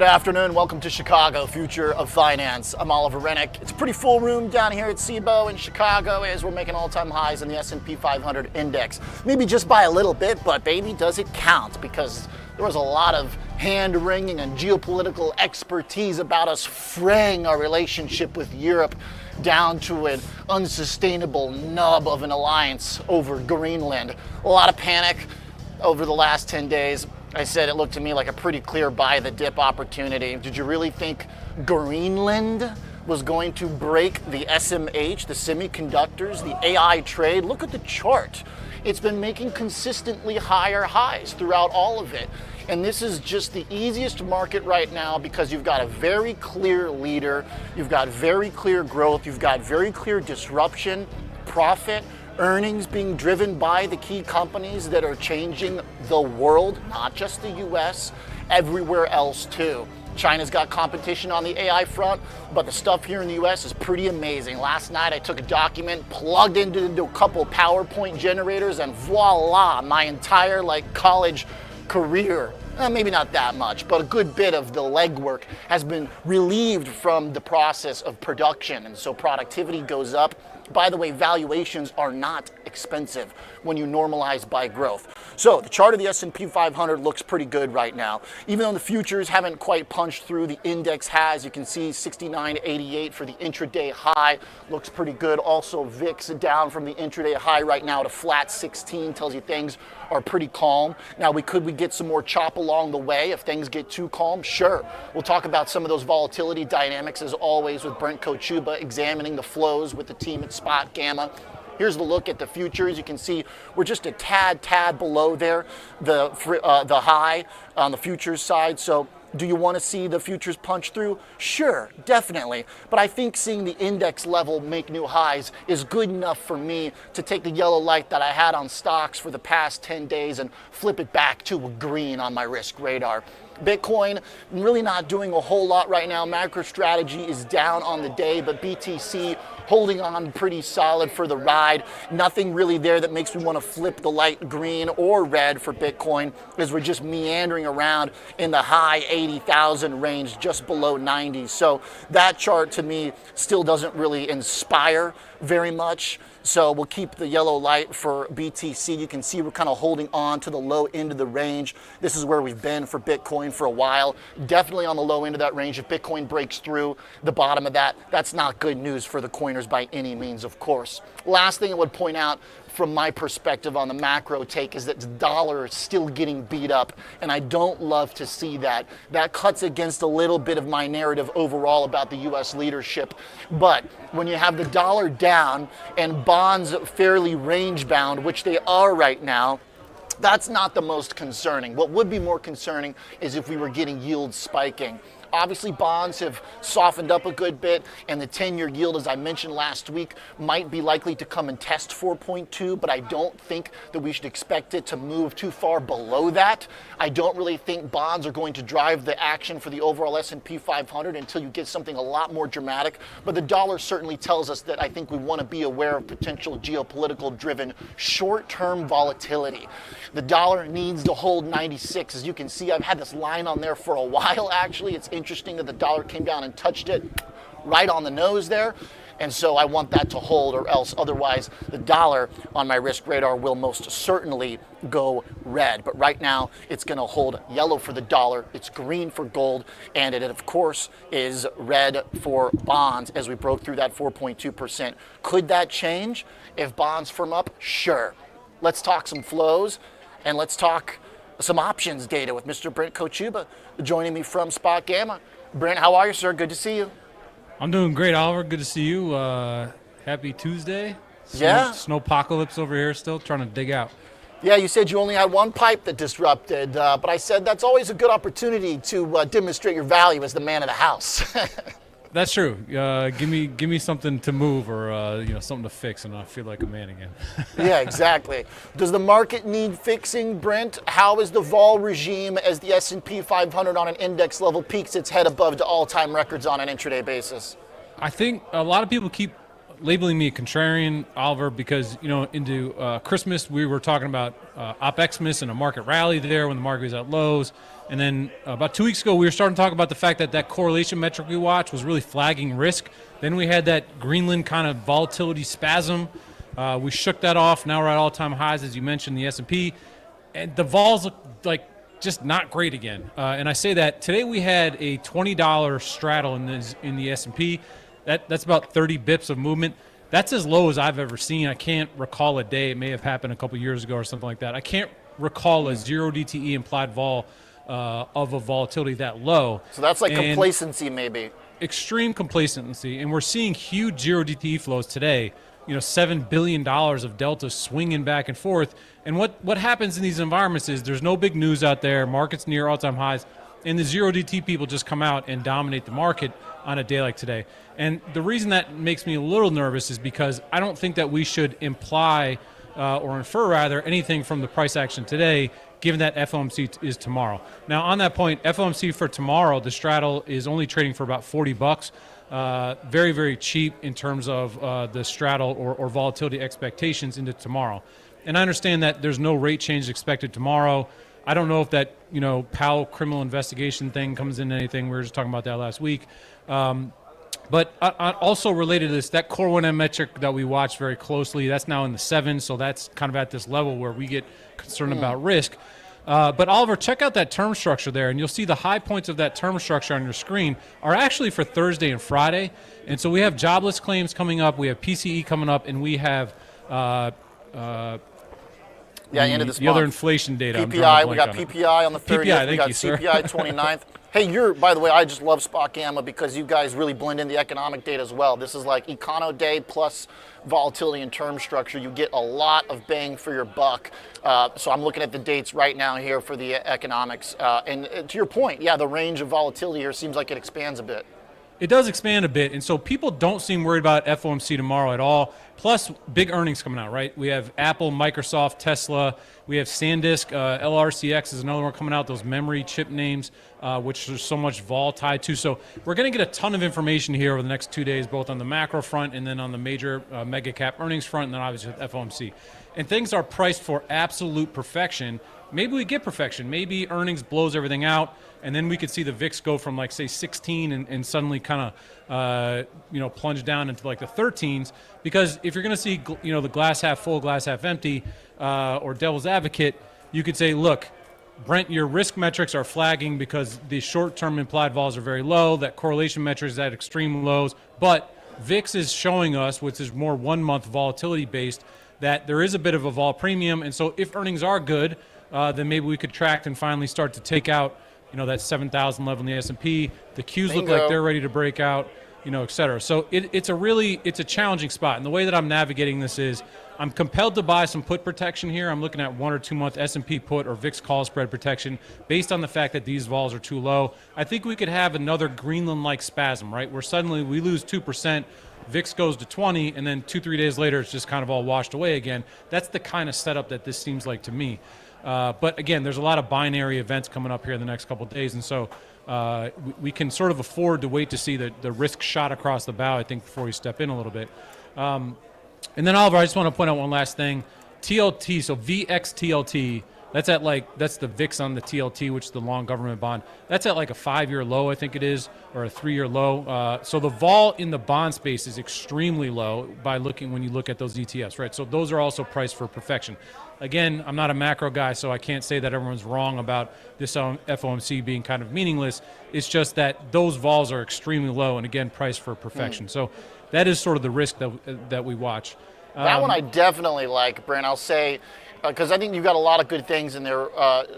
Good afternoon. Welcome to Chicago, Future of Finance. I'm Oliver Renick. It's a pretty full room down here at Cboe in Chicago as we're making all-time highs in the S&P 500 index. Maybe just by a little bit, but baby, does it count, because there was a lot of hand-wringing and geopolitical expertise about us fraying our relationship with Europe down to an unsustainable nub of an alliance over Greenland. A lot of panic over the last 10 days. I said it looked to me like a pretty clear buy the dip opportunity. Did you really think Greenland was going to break the SMH, the semiconductors, the AI trade? Look at the chart. It's been making consistently higher highs throughout all of it. And this is just the easiest market right now because you've got a very clear leader, you've got very clear growth, you've got very clear disruption, profit, earnings being driven by the key companies that are changing the world, not just the US, everywhere else too. China's got competition on the AI front, but the stuff here in the US is pretty amazing. Last night I took a document, plugged into a couple PowerPoint generators, and voila, my entire college career, maybe not that much, but a good bit of the legwork has been relieved from the process of production, and so productivity goes up. By the way, valuations are not expensive when you normalize by growth. So the chart of the S&P 500 looks pretty good right now. Even though the futures haven't quite punched through, the index has. You can see 69.88 for the intraday high. Looks pretty good. Also, VIX down from the intraday high right now to flat 16. Tells you things are pretty calm. Now, could we get some more chop along the way if things get too calm? Sure. We'll talk about some of those volatility dynamics as always with Brent Kochuba examining the flows with the team at SpotGamma. Here's the look at the futures. You can see we're just a tad below there, the high on the futures side. So do you want to see the futures punch through? Sure, definitely. But I think seeing the index level make new highs is good enough for me to take the yellow light that I had on stocks for the past 10 days and flip it back to a green on my risk radar. Bitcoin, really not doing a whole lot right now. MicroStrategy is down on the day, but BTC holding on pretty solid for the ride. Nothing really there that makes me want to flip the light green or red for Bitcoin, as we're just meandering around in the high 80,000 range, just below 90. So that chart to me still doesn't really inspire very much. So we'll keep the yellow light for BTC. You can see we're kind of holding on to the low end of the range. This is where we've been for Bitcoin for a while. Definitely on the low end of that range. If Bitcoin breaks through the bottom of that, that's not good news for the coiners by any means, of course. Last thing I would point out from my perspective on the macro take is that the dollar is still getting beat up, and I don't love to see that. That cuts against a little bit of my narrative overall about the US leadership. But when you have the dollar down and bonds fairly range bound, which they are right now, that's not the most concerning. What would be more concerning is if we were getting yields spiking. Obviously, bonds have softened up a good bit, and the 10-year yield, as I mentioned last week, might be likely to come and test 4.2, but I don't think that we should expect it to move too far below that. I don't really think bonds are going to drive the action for the overall S&P 500 until you get something a lot more dramatic, but the dollar certainly tells us that I think we want to be aware of potential geopolitical-driven short-term volatility. The dollar needs to hold 96. As you can see, I've had this line on there for a while, actually. It's interesting that the dollar came down and touched it right on the nose there. And so I want that to hold, or else otherwise the dollar on my risk radar will most certainly go red. But right now it's going to hold yellow for the dollar, it's green for gold, and it of course is red for bonds as we broke through that 4.2%. Could that change if bonds firm up? Sure. Let's talk some flows, and let's talk some options data with Mr. Brent Kochuba joining me from SpotGamma. Brent, how are you, sir? Good to see you. I'm doing great, Oliver. Good to see you. Happy Tuesday. Snowpocalypse over here still, trying to dig out. Yeah, you said you only had one pipe that disrupted, but I said that's always a good opportunity to demonstrate your value as the man of the house. That's true. Give me something to move, or something to fix, and I feel like a man again. Yeah, exactly. Does the market need fixing, Brent? How is the vol regime as the S&P 500 on an index level peaks its head above to all-time records on an intraday basis? I think a lot of people keep labeling me a contrarian, Oliver, because into Christmas we were talking about OpExmas and a market rally there when the market was at lows, and then about 2 weeks ago we were starting to talk about the fact that correlation metric we watched was really flagging risk. Then we had that Greenland kind of volatility spasm. We shook that off. Now we're at all-time highs, as you mentioned, the S&P, and the vols look like just not great again. And I say that today we had a $20 straddle in the S&P. That's about 30 bips of movement. That's as low as I've ever seen. I can't recall a day. It may have happened a couple years ago or something like that. I can't recall a 0 DTE implied vol of a volatility that low. So that's like complacency, maybe. Extreme complacency, and we're seeing huge 0 DTE flows today. $7 billion of delta swinging back and forth. And what happens in these environments is there's no big news out there. Market's near all-time highs, and the 0 DT people just come out and dominate the market on a day like today. And the reason that makes me a little nervous is because I don't think that we should imply or infer rather anything from the price action today, given that FOMC is tomorrow. Now, on that point, FOMC for tomorrow, the straddle is only trading for about $40. Very, very cheap in terms of the straddle or volatility expectations into tomorrow. And I understand that there's no rate change expected tomorrow. I don't know if that Powell criminal investigation thing comes into anything. We were just talking about that last week. But also related to this, that core 1M metric that we watched very closely, that's now in the 7s, so that's kind of at this level where we get concerned about risk. But Oliver, check out that term structure there, and you'll see the high points of that term structure on your screen are actually for Thursday and Friday. And so we have jobless claims coming up, we have PCE coming up, and we have end of this the month. Other inflation data. PPI, we got PPI on the 30th, PPI, we got you, CPI 29th. Hey, by the way, I just love SpotGamma because you guys really blend in the economic data as well. This is like Econo Day plus volatility and term structure. You get a lot of bang for your buck. So I'm looking at the dates right now here for the economics. And to your point, yeah, the range of volatility here seems like it expands a bit. It does expand a bit, and so people don't seem worried about FOMC tomorrow at all. Plus, big earnings coming out, right? We have Apple, Microsoft, Tesla. We have SanDisk, LRCX is another one coming out, those memory chip names, which there's so much vol tied to. So we're going to get a ton of information here over the next 2 days, both on the macro front and then on the major mega cap earnings front, and then obviously with FOMC. And things are priced for absolute perfection. Maybe we get perfection. Maybe earnings blows everything out, and then we could see the VIX go from like say 16 and suddenly kind of plunge down into like the 13s. Because if you're going to see the glass half full, glass half empty, or devil's advocate, you could say, look, Brent, your risk metrics are flagging because the short-term implied vols are very low. That correlation metric is at extreme lows, but VIX is showing us, which is more 1 month volatility based, that there is a bit of a vol premium. And so if earnings are good, then maybe we could track and finally start to take out, that 7,000 level in the S&P. The Qs look like they're ready to break out, et cetera. So it's a challenging spot. And the way that I'm navigating this is I'm compelled to buy some put protection here. I'm looking at 1 or 2 month S&P put or VIX call spread protection based on the fact that these vols are too low. I think we could have another Greenland-like spasm, right, where suddenly we lose 2%, VIX goes to 20, and then 2-3 days later it's just kind of all washed away again. That's the kind of setup that this seems like to me. But again, there's a lot of binary events coming up here in the next couple of days, and so we can sort of afford to wait to see the risk shot across the bow, I think, before we step in a little bit. And then, Oliver, I just want to point out one last thing. TLT, so VXTLT, that's the VIX on the TLT, which is the long government bond. That's at like a 5-year low, I think it is, or a 3-year low. So the vol in the bond space is extremely low when you look at those ETFs, right? So those are also priced for perfection. Again, I'm not a macro guy, so I can't say that everyone's wrong about this FOMC being kind of meaningless. It's just that those vols are extremely low and, again, priced for perfection. So that is sort of the risk that we watch. That one I definitely like, Brent. I'll say, because I think you've got a lot of good things in there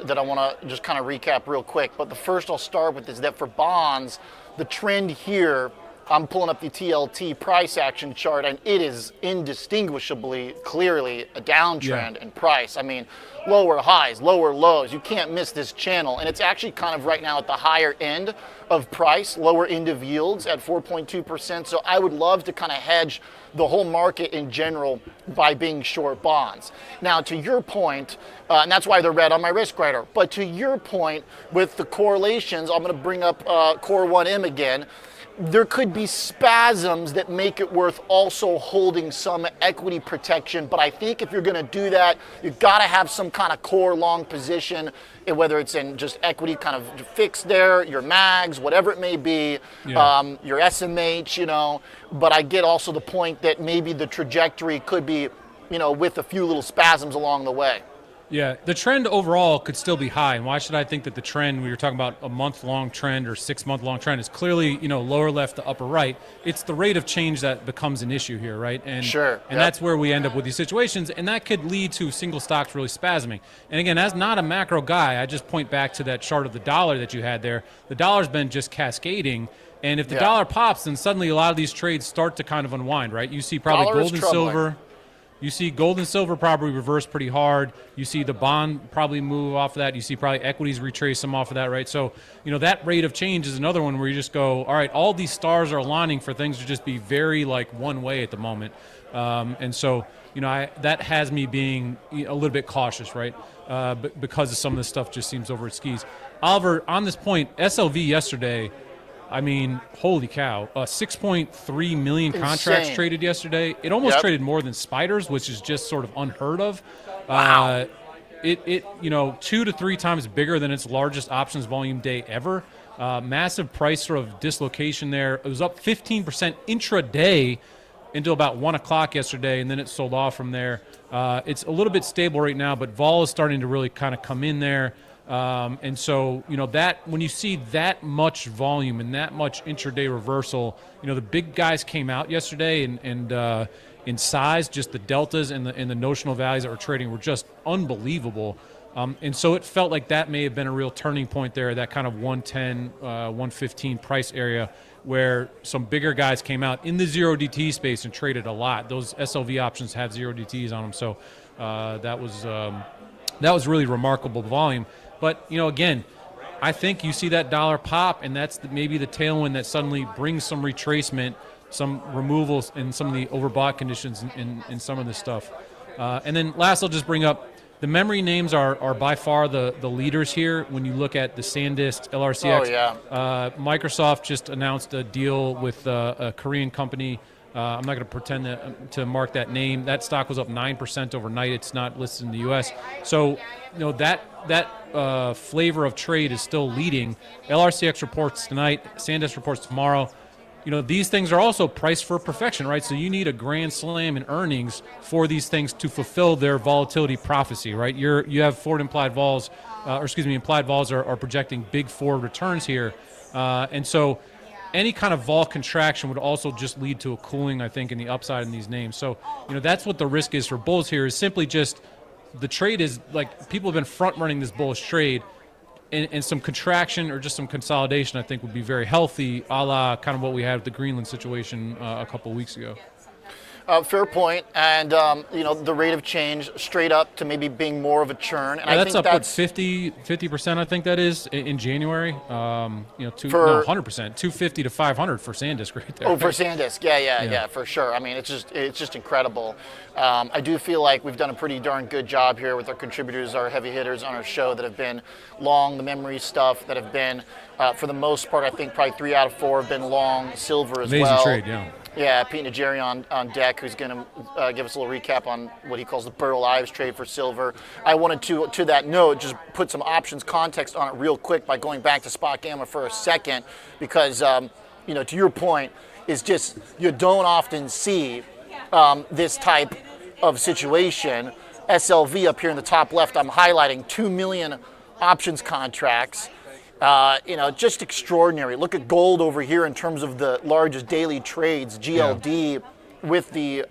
that I want to just kind of recap real quick. But the first I'll start with is that for bonds, the trend here, I'm pulling up the TLT price action chart, and it is indistinguishably, clearly a downtrend in price. I mean, lower highs, lower lows. You can't miss this channel. And it's actually kind of right now at the higher end of price, lower end of yields at 4.2%. So I would love to kind of hedge the whole market in general by being short bonds. Now, to your point, and that's why they're red on my risk radar, but to your point with the correlations, I'm going to bring up Core 1M again. there could be spasms that make it worth also holding some equity protection. But I think if you're going to do that, you've got to have some kind of core long position, whether it's in just equity kind of fixed there, your mags, whatever it may be, your SMH, you know. But I get also the point that maybe the trajectory could be, you know, with a few little spasms along the way. Yeah, the trend overall could still be high. And why should I think that the trend, we were talking about a month-long trend or 6-month-long trend, is clearly, you know, lower left to upper right. It's the rate of change that becomes an issue here, right? And sure. And that's where we end up with these situations. And that could lead to single stocks really spasming. And again, as not a macro guy, I just point back to that chart of the dollar that you had there. The dollar's been just cascading. And if the dollar pops, then suddenly a lot of these trades start to kind of unwind, right? You see probably gold and silver. You see gold and silver probably reverse pretty hard. You see the bond probably move off of that. You see probably equities retrace some off of that, right? So, you know, that rate of change is another one where you just go, all right, all these stars are aligning for things to just be very like one way at the moment. And so, you know, that has me being a little bit cautious, right? Because of some of this stuff just seems over its skis. Oliver, on this point, SLV yesterday, I mean, holy cow, 6.3 million contracts traded yesterday. It almost traded more than spiders, which is just sort of unheard of. Wow. It you know, 2 to 3 times bigger than its largest options volume day ever. Massive price sort of dislocation there. It was up 15% intraday until about 1 o'clock yesterday, and then it sold off from there. It's a little bit stable right now, but vol is starting to really kind of come in there. And so, you know, that when you see that much volume and that much intraday reversal, you know, the big guys came out yesterday and in size, just the deltas and the notional values that were trading were just unbelievable. And so it felt like that may have been a real turning point there, that kind of 110, 115 price area where some bigger guys came out in the 0DT space and traded a lot. Those SLV options have 0DTs on them. So that was really remarkable volume. But, you know, again, I think you see that dollar pop, and that's maybe the tailwind that suddenly brings some retracement, some removals in some of the overbought conditions in some of this stuff. And then last, I'll just bring up the memory names are by far the leaders here when you look at the SanDisk, LRCX. Oh, yeah. Microsoft just announced a deal with a Korean company. I'm not going to pretend to mark that name. That stock was up 9% overnight. It's not listed in the U.S. So, you know, that flavor of trade is still leading. LRCX reports tonight. SanDisk reports tomorrow. You know, these things are also priced for perfection, right? So you need a grand slam in earnings for these things to fulfill their volatility prophecy, right? You have forward implied vols, implied vols are projecting big forward returns here, and so any kind of vol contraction would also just lead to a cooling, I think, in the upside in these names. So, you know, that's what the risk is for bulls here, is simply just the trade is like people have been front running this bullish trade, and some contraction or just some consolidation I think would be very healthy, a la kind of what we had with the Greenland situation a couple of weeks ago. Fair point. And, you know, the rate of change straight up to maybe being more of a churn. And yeah, I that's think up, that's 50%, I think that is, in January. You know, 100%, 250 to 500 for SanDisk right there. Oh, for SanDisk. Yeah, for sure. I mean, it's just incredible. I do feel like we've done a pretty darn good job here with our contributors, our heavy hitters on our show that have been long the memory stuff, that have been, for the most part, I think probably 3 out of 4 have been long silver as well. Amazing trade, yeah. Yeah, Pete Najarian on deck, who's going to give us a little recap on what he calls the Burl Ives trade for silver. I wanted to that note, just put some options context on it real quick by going back to SpotGamma for a second, because, you know, to your point, is just you don't often see this type of situation. SLV up here in the top left, I'm highlighting 2 million options contracts. You know, just extraordinary. Look at gold over here in terms of the largest daily trades, GLD, with the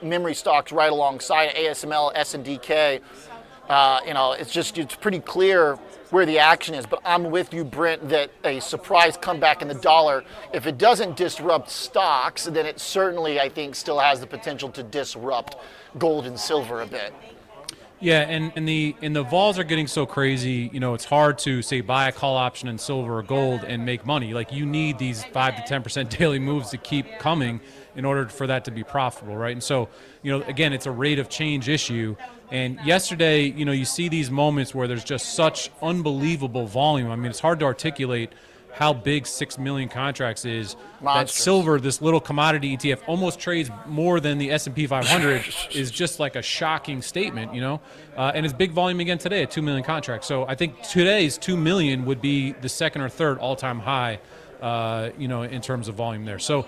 memory stocks right alongside ASML, SNDK. You know, it's pretty clear where the action is. But I'm with you, Brent, that a surprise comeback in the dollar, if it doesn't disrupt stocks, then it certainly, I think, still has the potential to disrupt gold and silver a bit. Yeah, and the vols are getting so crazy, you know, it's hard to say buy a call option in silver or gold and make money. Like, you need these 5 to 10% daily moves to keep coming in order for that to be profitable, right? And so, you know, again, it's a rate of change issue. And yesterday, you know, you see these moments where there's just such unbelievable volume. I mean, it's hard to articulate. how big 6 million contracts is. Monstrous. That silver, this little commodity ETF, almost trades more than the S&P 500 is just like a shocking statement, and it's big volume again today at 2 million contracts. So I think today's 2 million would be the second or third all-time high, in terms of volume there. So,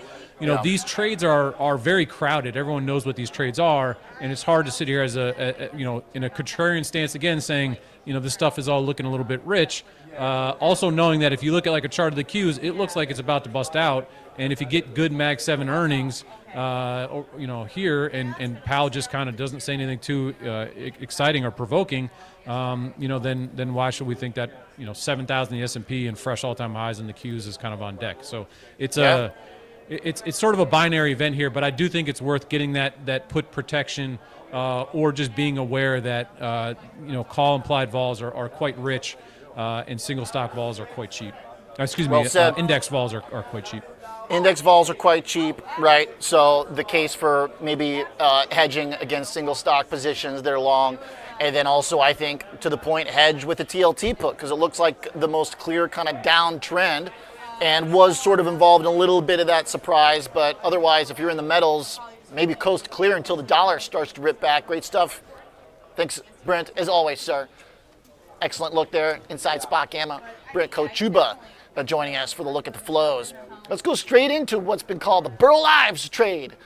these trades are very crowded. Everyone knows what these trades are, and it's hard to sit here as in a contrarian stance again, saying, this stuff is all looking a little bit rich. Also knowing that if you look at like a chart of the Qs, it looks like it's about to bust out. And if you get good Mag 7 earnings, here, and Powell just kind of doesn't say anything too exciting or provoking, then why should we think that 7,000 in the S&P and fresh all-time highs in the Qs is kind of on deck? So it's it's sort of a binary event here, but I do think it's worth getting that put protection or just being aware that call implied vols are quite rich and single stock vols are quite cheap. Index vols are quite cheap. Index vols are quite cheap, right? So the case for maybe hedging against single stock positions, they're long. And then also, I think, to the point, hedge with the TLT put, because it looks like the most clear kind of downtrend and was sort of involved in a little bit of that surprise. But otherwise, if you're in the metals, maybe coast clear until the dollar starts to rip back. Great stuff. Thanks, Brent, as always, sir. Excellent look there inside SpotGamma. Brent Kochuba joining us for the look at the flows. Let's go straight into what's been called the Burl Ives trade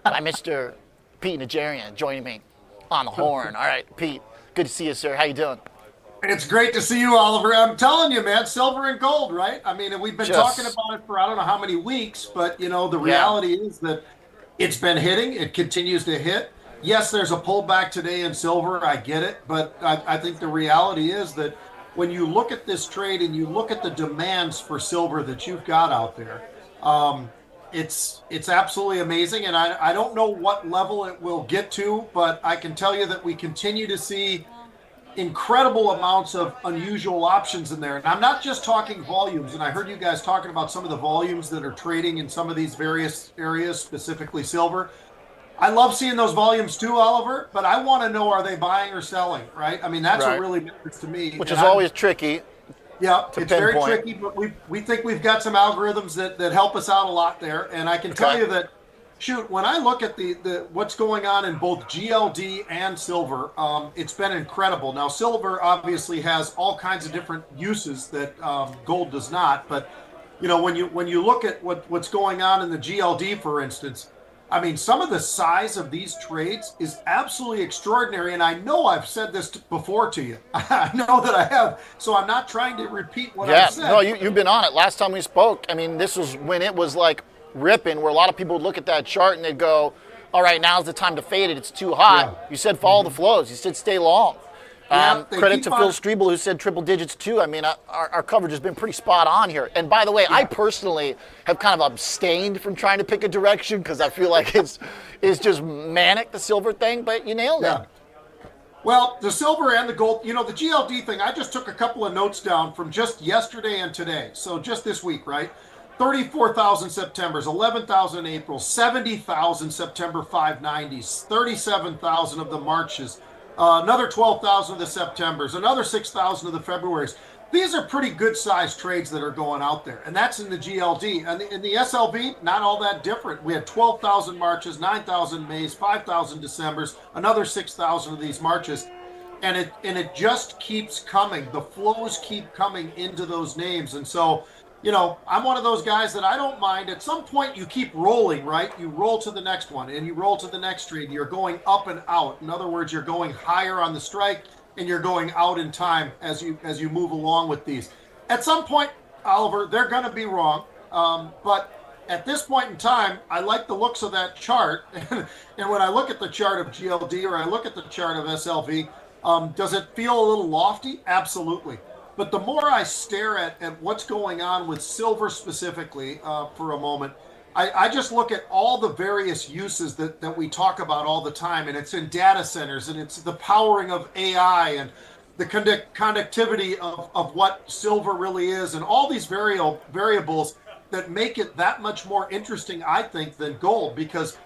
by Mr. Pete Najarian joining me on the horn. All right, Pete, good to see you, sir. How you doing? It's great to see you, Oliver. I'm telling you, man, silver and gold, right? I mean, we've been talking about it for I don't know how many weeks, but, the reality is that it's been hitting. It continues to hit. Yes, there's a pullback today in silver. I get it. But I think the reality is that when you look at this trade and you look at the demands for silver that you've got out there, it's absolutely amazing. And I don't know what level it will get to, but I can tell you that we continue to see incredible amounts of unusual options in there. And I'm not just talking volumes. And I heard you guys talking about some of the volumes that are trading in some of these various areas, specifically silver. I love seeing those volumes too, Oliver, but I want to know, are they buying or selling, right? I mean, that's what really matters to me. Which is always tricky. Yeah, it's very tricky, but we think we've got some algorithms that help us out a lot there. And I can tell you that, when I look at the what's going on in both GLD and silver, it's been incredible. Now, silver obviously has all kinds of different uses that gold does not. But, when you look at what's going on in the GLD, for instance, I mean, some of the size of these trades is absolutely extraordinary. And I know I've said this before to you. I know that I have. So I'm not trying to repeat what I've said. No, you've been on it. Last time we spoke, I mean, this was when it was like ripping, where a lot of people would look at that chart and they'd go, all right, now's the time to fade it. It's too hot. Yeah. You said follow the flows. You said stay long. Credit to Phil Strebel, who said triple digits too. I mean, our coverage has been pretty spot on here. And by the way, I personally have kind of abstained from trying to pick a direction because I feel like it's just manic, the silver thing, but you nailed it. Well, the silver and the gold, the GLD thing, I just took a couple of notes down from just yesterday and today. So just this week, right? 34,000 Septembers, 11,000 April, 70,000 September 590s, 37,000 of the Marches, another 12,000 of the Septembers, another 6,000 of the Februarys. These are pretty good sized trades that are going out there, and that's in the GLD. And in the SLV, not all that different. We had 12,000 Marches, 9,000 Mays, 5,000 Decembers, another 6,000 of these Marches. And it just keeps coming. The flows keep coming into those names. And so, I'm one of those guys that I don't mind. At some point, you keep rolling, right? You roll to the next one, and you roll to the next trade. You're going up and out. In other words, you're going higher on the strike, and you're going out in time as you move along with these. At some point, Oliver, they're going to be wrong. But at this point in time, I like the looks of that chart. And when I look at the chart of GLD or I look at the chart of SLV, does it feel a little lofty? Absolutely. But the more I stare at what's going on with silver specifically for a moment, I just look at all the various uses that we talk about all the time, and it's in data centers, and it's the powering of AI, and the conductivity of what silver really is, and all these variables that make it that much more interesting, I think, than gold, because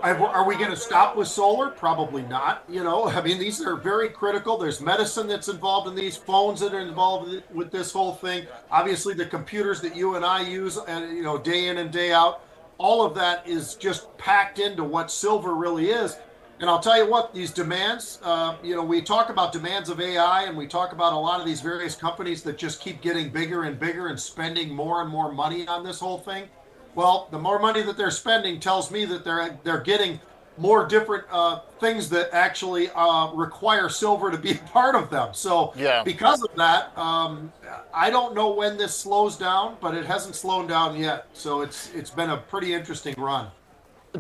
Are we going to stop with solar? Probably not. I mean, these are very critical. There's medicine that's involved in these, phones that are involved with this whole thing. Obviously, the computers that you and I use, day in and day out, all of that is just packed into what silver really is. And I'll tell you what, these demands, we talk about demands of AI, and we talk about a lot of these various companies that just keep getting bigger and bigger and spending more and more money on this whole thing. Well, the more money that they're spending tells me that they're getting more different things that actually require silver to be a part of them. So because of that, I don't know when this slows down, but it hasn't slowed down yet. So it's been a pretty interesting run.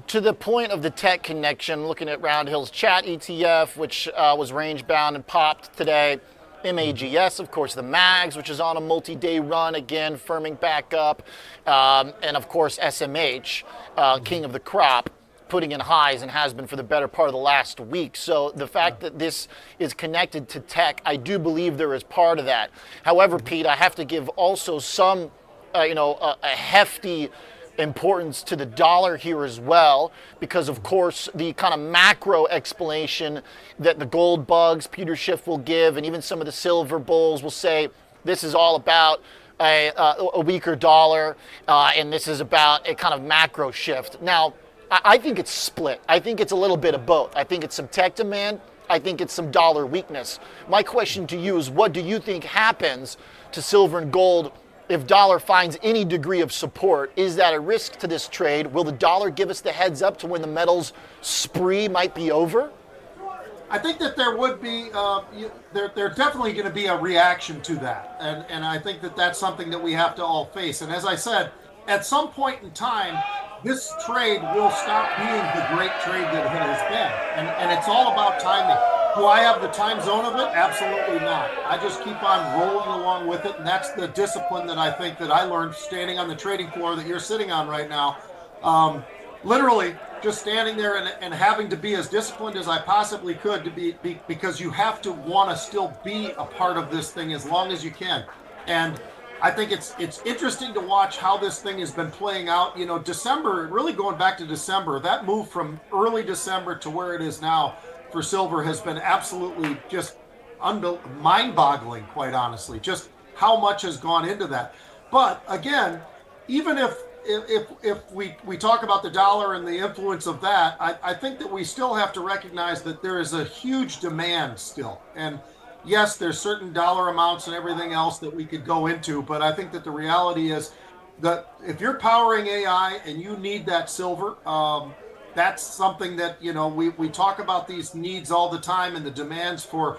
To the point of the tech connection, looking at Round Hill's chat ETF, which was range bound and popped today. MAGS, of course, the MAGS, which is on a multi-day run, again, firming back up. And, of course, SMH, king of the crop, putting in highs and has been for the better part of the last week. So the fact that this is connected to tech, I do believe there is part of that. However, Pete, I have to give also some, a hefty importance to the dollar here as well, because of course the kind of macro explanation that the gold bugs, Peter Schiff will give, and even some of the silver bulls will say this is all about a weaker dollar, and this is about a kind of macro shift. Now, I think it's split. I think it's a little bit of both. I think it's some tech demand. I think it's some dollar weakness. My question to you is, what do you think happens to silver and gold if dollar finds any degree of support? Is that a risk to this trade? Will the dollar give us the heads up to when the metals spree might be over? I think that there would be, there definitely going to be a reaction to that. And I think that that's something that we have to all face. And as I said, at some point in time, this trade will stop being the great trade that it has been. And it's all about timing. Do I have the time zone of it? Absolutely not. I just keep on rolling along with it, and that's the discipline that I think that I learned standing on the trading floor that you're sitting on right now. Literally just standing there and having to be as disciplined as I possibly could to be because you have to want to still be a part of this thing as long as you can. And I think it's interesting to watch how this thing has been playing out. December, really going back to December, that move from early December to where it is now for silver has been absolutely just mind-boggling, quite honestly, just how much has gone into that. But again, even if we talk about the dollar and the influence of that, I think that we still have to recognize that there is a huge demand still. And yes, there's certain dollar amounts and everything else that we could go into, but I think that the reality is that if you're powering AI and you need that silver, that's something that, we talk about these needs all the time and the demands for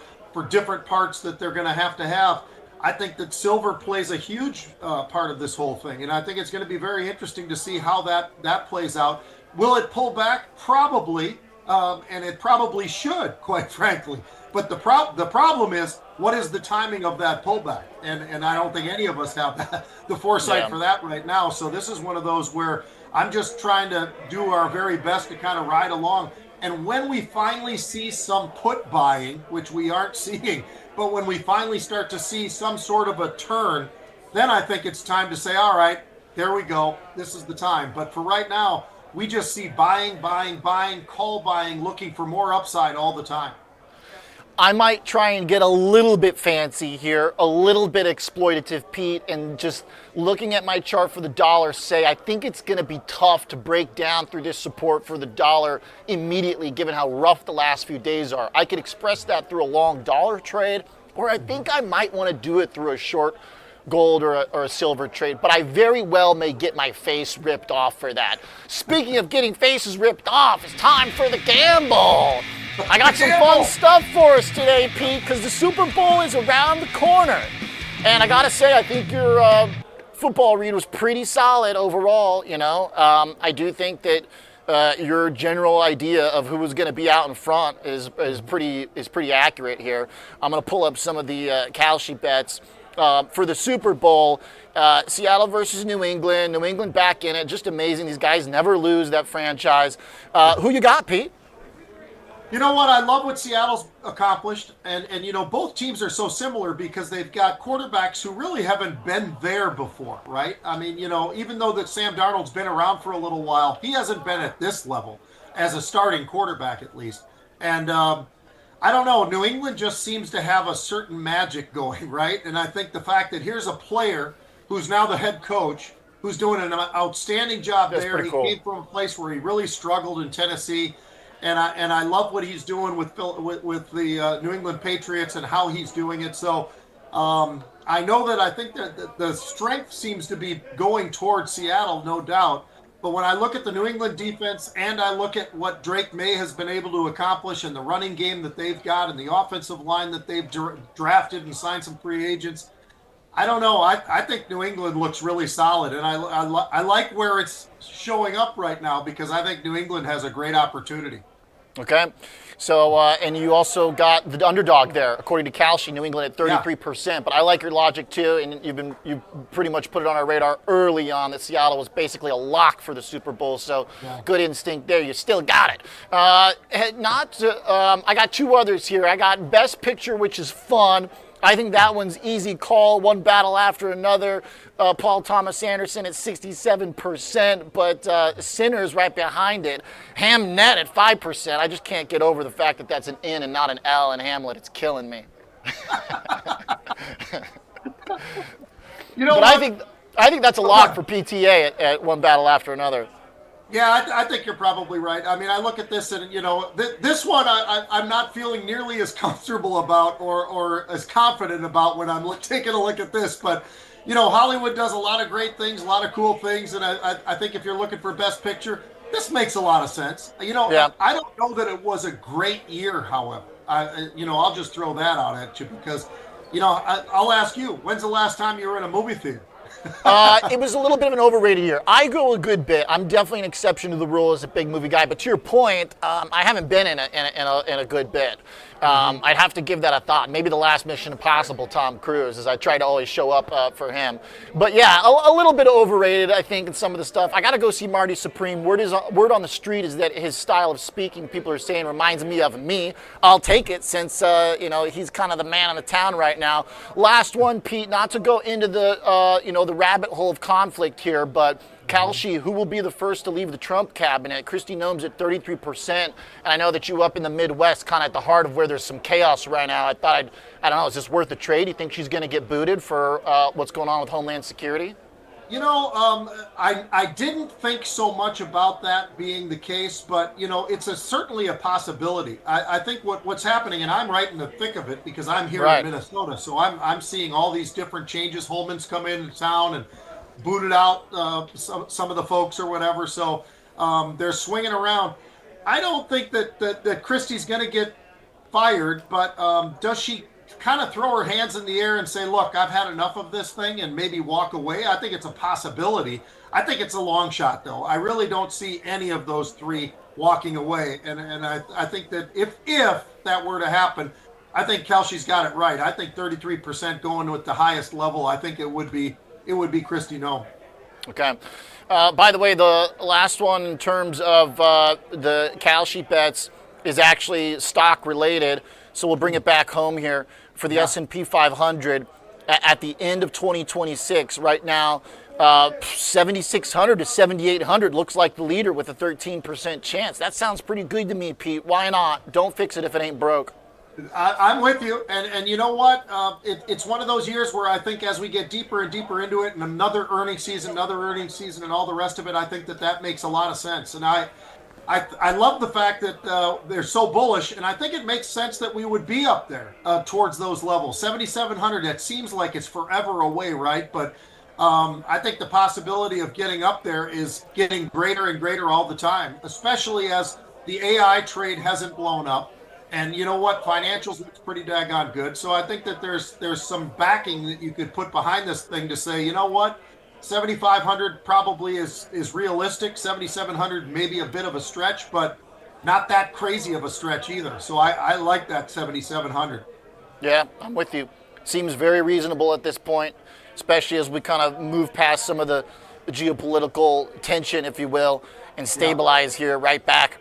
different parts that they're going to have. I think that silver plays a huge part of this whole thing. And I think it's going to be very interesting to see how that plays out. Will it pull back? Probably. And it probably should, quite frankly. But the problem is, what is the timing of that pullback? And I don't think any of us have the foresight for that right now. So this is one of those where I'm just trying to do our very best to kind of ride along. And when we finally see some put buying, which we aren't seeing, but when we finally start to see some sort of a turn, then I think it's time to say, all right, there we go. This is the time. But for right now, we just see buying, call buying, looking for more upside all the time. I might try and get a little bit fancy here, a little bit exploitative, Pete, and just looking at my chart for the dollar, say I think it's going to be tough to break down through this support for the dollar immediately, given how rough the last few days are. I could express that through a long dollar trade, or I think I might want to do it through a short gold or a silver trade, but I very well may get my face ripped off for that. Speaking of getting faces ripped off, it's time for the gamble. I got some fun stuff for us today, Pete, because the Super Bowl is around the corner. And I got to say, I think your football read was pretty solid overall, I do think that your general idea of who was going to be out in front is pretty accurate here. I'm going to pull up some of the Kalshi bets. For the Super Bowl, Seattle versus New England. New England back in it. Just amazing. These guys never lose, that franchise. Who you got, Pete? You know what? I love what Seattle's accomplished, and both teams are so similar because they've got quarterbacks who really haven't been there before, right? I mean, even though that Sam Darnold's been around for a little while, he hasn't been at this level as a starting quarterback, at least. And I don't know. New England just seems to have a certain magic going, right? And I think the fact that here's a player who's now the head coach, who's doing an outstanding job That's there. pretty He cool. came from a place where he really struggled in Tennessee. And I love what he's doing with the New England Patriots and how he's doing it. So I know that I think that the strength seems to be going towards Seattle, no doubt. But when I look at the New England defense and I look at what Drake May has been able to accomplish in the running game that they've got and the offensive line that they've drafted and signed some free agents, I don't know. I think New England looks really solid, and I like where it's showing up right now because I think New England has a great opportunity. Okay. So, and you also got the underdog there, according to Kalshi, New England at 33%. But I like your logic too, and you pretty much put it on our radar early on that Seattle was basically a lock for the Super Bowl. So, good instinct there. You still got it. I got two others here. I got Best Picture, which is fun. I think that one's easy call, one battle after another. Paul Thomas Anderson at 67%, but Sinners right behind it. Hamnet at 5%. I just can't get over the fact that that's an N and not an L in Hamlet. It's killing me. But I think that's a lock for PTA at one battle after another. Yeah, I think you're probably right. I mean, I look at this and, this one I'm not feeling nearly as comfortable about or as confident about when I'm taking a look at this. But, Hollywood does a lot of great things, a lot of cool things. And I think if you're looking for Best Picture, this makes a lot of sense. I don't know that it was a great year, however. I'll just throw that out at you because, I'll ask you, when's the last time you were in a movie theater? It was a little bit of an overrated year. I go a good bit. I'm definitely an exception to the rule as a big movie guy. But to your point, I haven't been in a good bit. I'd have to give that a thought. Maybe the last Mission Impossible, Tom Cruise, as I try to always show up for him. But yeah, a little bit overrated, I think, in some of the stuff. I got to go see Marty Supreme. Word on the street is that his style of speaking, people are saying, reminds me of me. I'll take it since he's kind of the man in the town right now. Last one, Pete. Not to go into the rabbit hole of conflict here, but Kalshi, who will be the first to leave the Trump cabinet? Kristi Noem's at 33%, and I know that you up in the Midwest, kind of at the heart of where there's some chaos right now. I don't know, is this worth the trade? Do you think she's going to get booted for what's going on with Homeland Security? I didn't think so much about that being the case, but it's certainly a possibility. I think what's happening, and I'm right in the thick of it because I'm here in Minnesota, so I'm seeing all these different changes. Holman's come into town and booted out some of the folks or whatever, so they're swinging around. I don't think that Kristi's going to get fired, but does she kind of throw her hands in the air and say, look, I've had enough of this thing and maybe walk away? I think it's a possibility. I think it's a long shot, though. I really don't see any of those three walking away, and I think that if that were to happen, I think Kelsey's got it right. I think 33% going with the highest level. I think it would be Kristi Noem. Okay. By the way, the last one in terms of the Kalshi bets is actually stock related, so we'll bring it back home here for the S&P 500 at the end of 2026. Right now, 7,600 to 7,800 looks like the leader with a 13% chance. That sounds pretty good to me, Pete. Why not? Don't fix it if it ain't broke. I'm with you, and you know what? It's one of those years where I think as we get deeper and deeper into it, and another earnings season, and all the rest of it, I think that makes a lot of sense. And I love the fact that they're so bullish, and I think it makes sense that we would be up there towards those levels. 7,700, that seems like it's forever away, right? But I think the possibility of getting up there is getting greater and greater all the time, especially as the AI trade hasn't blown up. And you know what? Financials looks pretty daggone good. So I think that there's some backing that you could put behind this thing to say, you know what? 7,500 probably is realistic. 7,700 maybe a bit of a stretch, but not that crazy of a stretch either. So I like that 7,700. Yeah, I'm with you. Seems very reasonable at this point, especially as we kind of move past some of the geopolitical tension, if you will, and stabilize here right back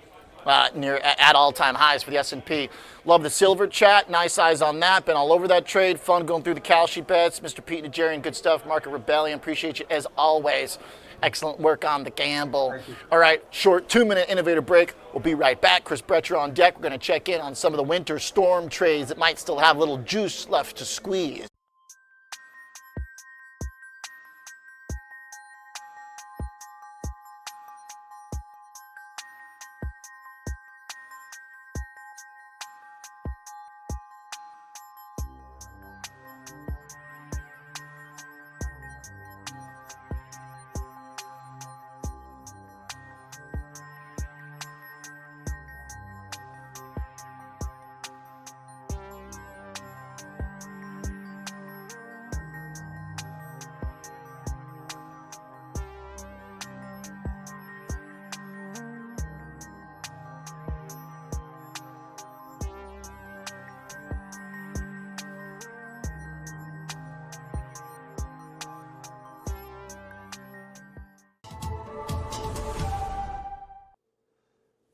near at all-time highs for the S&P. Love the silver chat. Nice eyes on that. Been all over that trade. Fun going through the Kalshi bets. Mr. Pete Najarian, good stuff. Market Rebellion, appreciate you as always. Excellent work on the gamble. All right, short 2-minute innovator break. We'll be right back. Chris Brecher on deck. We're going to check in on some of the winter storm trades that might still have a little juice left to squeeze.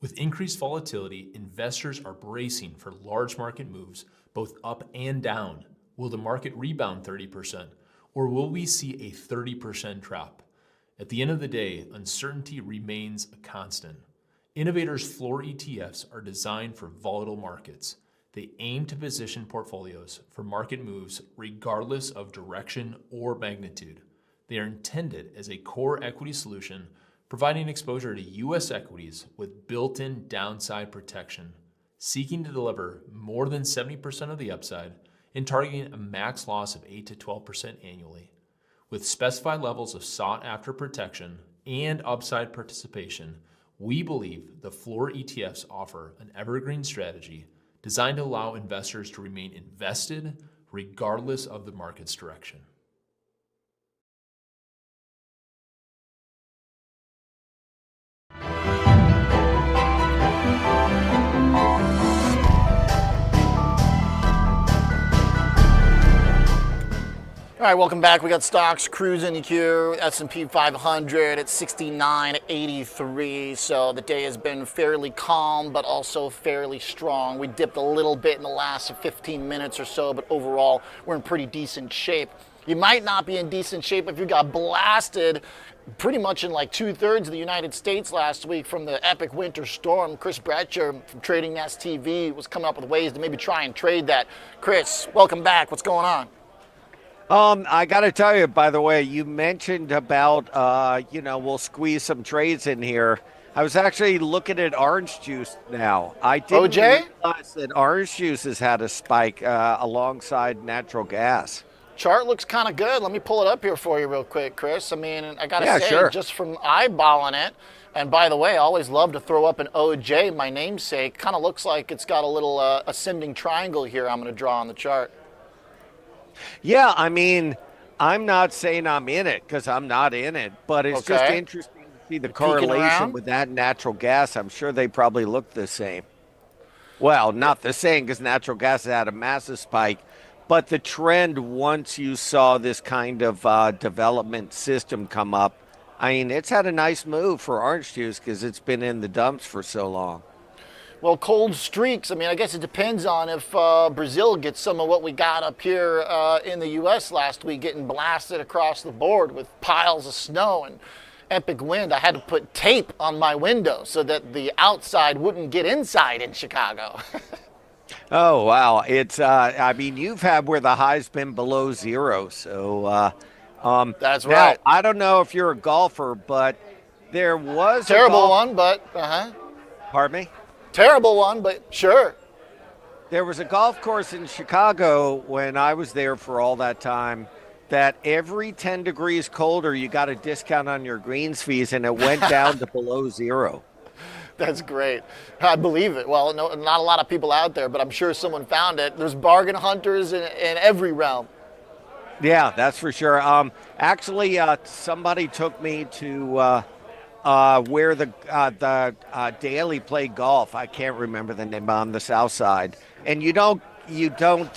With increased volatility, investors are bracing for large market moves, both up and down. Will the market rebound 30%, or will we see a 30% drop? At the end of the day, uncertainty remains a constant. Innovators' floor ETFs are designed for volatile markets. They aim to position portfolios for market moves regardless of direction or magnitude. They are intended as a core equity solution, providing exposure to U.S. equities with built-in downside protection, seeking to deliver more than 70% of the upside and targeting a max loss of 8 to 12% annually. With specified levels of sought-after protection and upside participation, we believe the floor ETFs offer an evergreen strategy designed to allow investors to remain invested regardless of the market's direction. All right, welcome back. We got stocks cruising here. S&P 500 at 69.83. So the day has been fairly calm, but also fairly strong. We dipped a little bit in the last 15 minutes or so, but overall, we're in pretty decent shape. You might not be in decent shape if you got blasted pretty much in like 2/3 of the United States last week from the epic winter storm. Chris Brecher from Trading Nest TV was coming up with ways to maybe try and trade that. Chris, welcome back. What's going on? I got to tell you, by the way, you mentioned about, we'll squeeze some trades in here. I was actually looking at orange juice now. I didn't realize that orange juice has had a spike alongside natural gas. Chart looks kind of good. Let me pull it up here for you real quick, Chris. I mean, I got to say, sure. Just from eyeballing it, and by the way, I always love to throw up an OJ, my namesake. Kind of looks like it's got a little ascending triangle here I'm going to draw on the chart. Yeah, I mean, I'm not saying I'm in it because I'm not in it, but it's just interesting to see the correlation with that natural gas. I'm sure they probably look the same. Well, not the same because natural gas had a massive spike, but the trend once you saw this kind of development system come up, I mean, it's had a nice move for orange juice because it's been in the dumps for so long. Well, cold streaks, I mean, I guess it depends on if Brazil gets some of what we got up here in the U.S. last week, getting blasted across the board with piles of snow and epic wind. I had to put tape on my window so that the outside wouldn't get inside in Chicago. Oh, wow. It's, I mean, you've had where the high's been below zero. So that's right. Now, I don't know if you're a golfer, but there was terrible one, but Pardon me? Terrible one, but sure. There was a golf course in Chicago when I was there for all that time that every 10 degrees colder, you got a discount on your greens fees, and it went down to below zero. That's great. I believe it. Well, no, not a lot of people out there, but I'm sure someone found it. There's bargain hunters in every realm. Yeah, that's for sure. Actually, somebody took me to where the Daily play golf. I can't remember the name, on the south side. And you don't reject